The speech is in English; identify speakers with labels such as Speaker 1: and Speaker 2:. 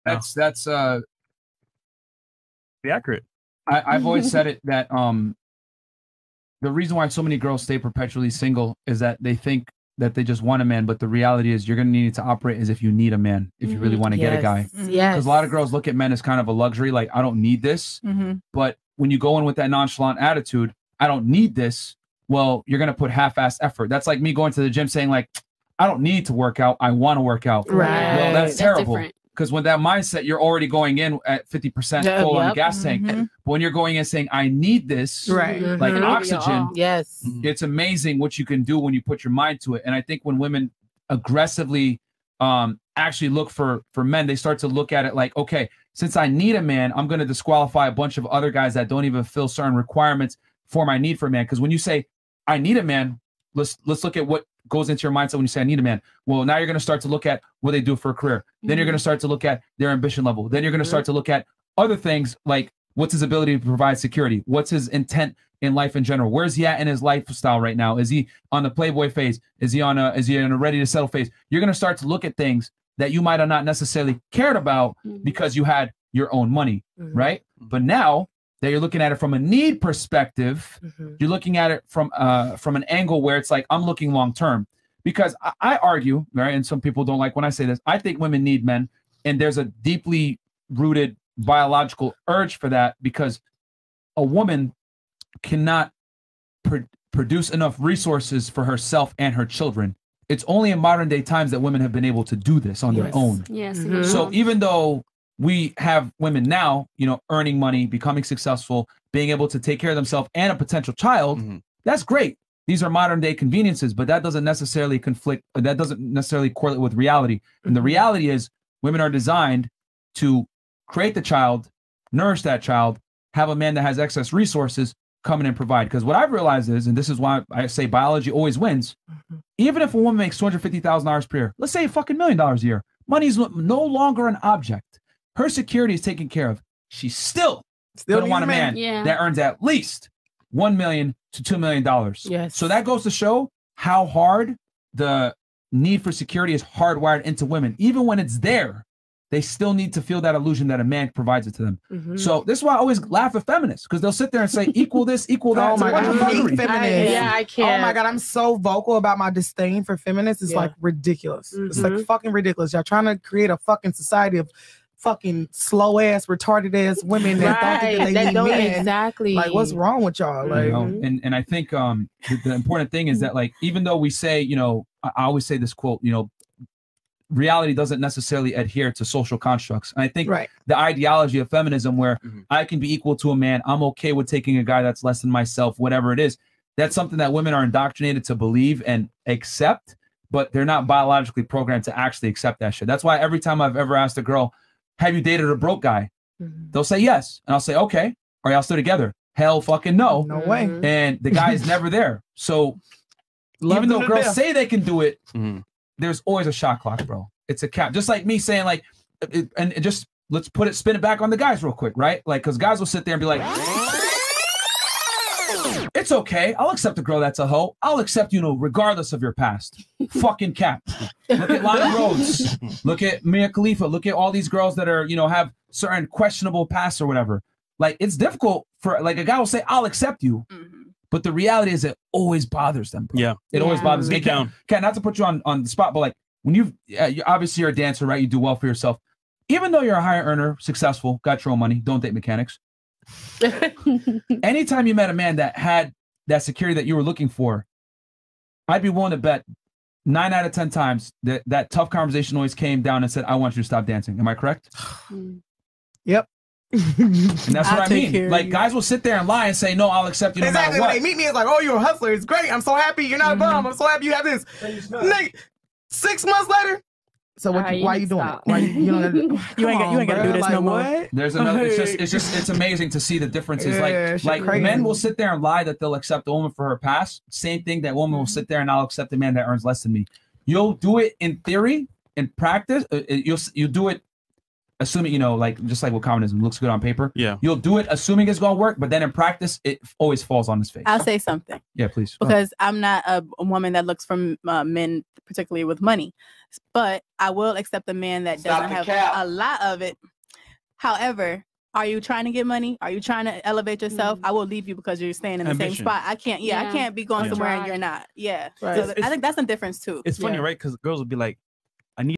Speaker 1: That's
Speaker 2: be accurate.
Speaker 1: I've always said it that the reason why so many girls stay perpetually single is that they think that they just want a man, but the reality is you're going to need to operate as if you need a man if you really want to get a guy.
Speaker 3: Yes.
Speaker 1: Because a lot of girls look at men as kind of a luxury, like I don't need this. But when you go in with that nonchalant attitude, I don't need this. Well, you're going to put half-assed effort. That's like me going to the gym saying like, I don't need to work out. I want to work out.
Speaker 3: Right.
Speaker 1: Well, that's terrible.
Speaker 4: different.
Speaker 1: Because when that mindset, you're already going in at 50% full on the gas tank. But when you're going in saying, I need this, like oxygen,
Speaker 3: yes,
Speaker 1: it's amazing what you can do when you put your mind to it. And I think when women aggressively actually look for men, they start to look at it like, okay, since I need a man, I'm going to disqualify a bunch of other guys that don't even fill certain requirements for my need for a man. Because when you say, I need a man, let's look at what goes into your mindset when you say I need a man. Well, now you're going to start to look at what they do for a career. Then you're going to start to look at their ambition level. Then you're going to start to look at other things like what's his ability to provide security? What's his intent in life in general? Where's he at in his lifestyle right now? Is he on the playboy phase? Is he in a ready to settle phase? You're going to start to look at things that you might have not necessarily cared about because you had your own money, right? But now that you're looking at it from a need perspective, you're looking at it from an angle where it's like, I'm looking long term. Because I argue, right, and some people don't like when I say this, I think women need men, and there's a deeply rooted biological urge for that because a woman cannot produce enough resources for herself and her children. It's only in modern day times that women have been able to do this on their own.
Speaker 4: Yes.
Speaker 1: So even though we have women now, earning money, becoming successful, being able to take care of themselves and a potential child, that's great. These are modern day conveniences, but that doesn't necessarily correlate with reality. And the reality is women are designed to create the child, nourish that child, have a man that has excess resources come in and provide. Because what I've realized is, and this is why I say biology always wins, even if a woman makes $250,000 per year, let's say fucking $1 million a year, money is no longer an object. Her security is taken care of. She's still gonna want a man that earns at least $1 million to $2 million.
Speaker 3: Yes.
Speaker 1: So that goes to show how hard the need for security is hardwired into women. Even when it's there, they still need to feel that illusion that a man provides it to them. So this is why I always laugh at feminists, because they'll sit there and say, equal this, equal that.
Speaker 5: Oh my God,
Speaker 3: I can't.
Speaker 5: Oh my God, I'm so vocal about my disdain for feminists. It's like ridiculous. It's like fucking ridiculous. Y'all trying to create a fucking society of fucking slow ass, retarded ass women that don't think that they need men.
Speaker 3: Exactly.
Speaker 5: Like, what's wrong with y'all? Like,
Speaker 1: and I think the important thing is that, like, even though we say, I always say this quote, reality doesn't necessarily adhere to social constructs. And I think the ideology of feminism where I can be equal to a man, I'm okay with taking a guy that's less than myself, whatever it is, that's something that women are indoctrinated to believe and accept, but they're not biologically programmed to actually accept that shit. That's why every time I've ever asked a girl, have you dated a broke guy? They'll say yes. And I'll say, okay. Are y'all still together? Hell fucking no.
Speaker 5: No way.
Speaker 1: And the guy is never there. So even though girls say they can do it, there's always a shot clock, bro. It's a cap. Just like me saying, like, and just let's spin it back on the guys real quick, right? Like, because guys will sit there and be like, it's okay. I'll accept a girl that's a hoe. I'll accept, regardless of your past. Fucking cap. Look at Lana Rhodes. Look at Mia Khalifa. Look at all these girls that are, have certain questionable pasts or whatever. Like, it's difficult for, like, a guy will say, I'll accept you. But the reality is it always bothers them. Bro.
Speaker 2: Yeah.
Speaker 1: It always bothers me.
Speaker 2: Down.
Speaker 1: Kat, not to put you on the spot, but like, when you obviously you're a dancer, right? You do well for yourself. Even though you're a higher earner, successful, got your own money, don't date mechanics. Anytime you met a man that had that security that you were looking for, I'd be willing to bet 9 out of 10 times that tough conversation always came down and said, I want you to stop dancing. Am I correct?
Speaker 5: Yep.
Speaker 1: And that's what I mean. Like, guys will sit there and lie and say, no, I'll accept you no matter what.
Speaker 5: When they meet me, it's like, oh, you're a hustler. It's great. I'm so happy you're not a bum. I'm so happy you have this. Nigga, 6 months later, so why are you doing it? Why you ain't
Speaker 2: gotta do this no more.
Speaker 1: There's another. It's amazing to see the differences. Like men will sit there and lie that they'll accept a woman for her past. Same thing, that woman will sit there and I'll accept a man that earns less than me. You'll do it in theory, in practice. You'll do it assuming, like just like with communism, looks good on paper.
Speaker 4: Yeah.
Speaker 1: You'll do it assuming it's going to work, but then in practice, it always falls on his face.
Speaker 6: I'll say something.
Speaker 1: Yeah, please.
Speaker 6: Because I'm not a woman that looks for men, particularly with money, but I will accept a man that doesn't have a lot of it. However, are you trying to get money? Are you trying to elevate yourself? I will leave you because you're staying in the same spot. I can't. I can't be going somewhere and you're not. Yeah. Right. So I think that's a difference too.
Speaker 4: It's funny, right? Because girls will be like, I need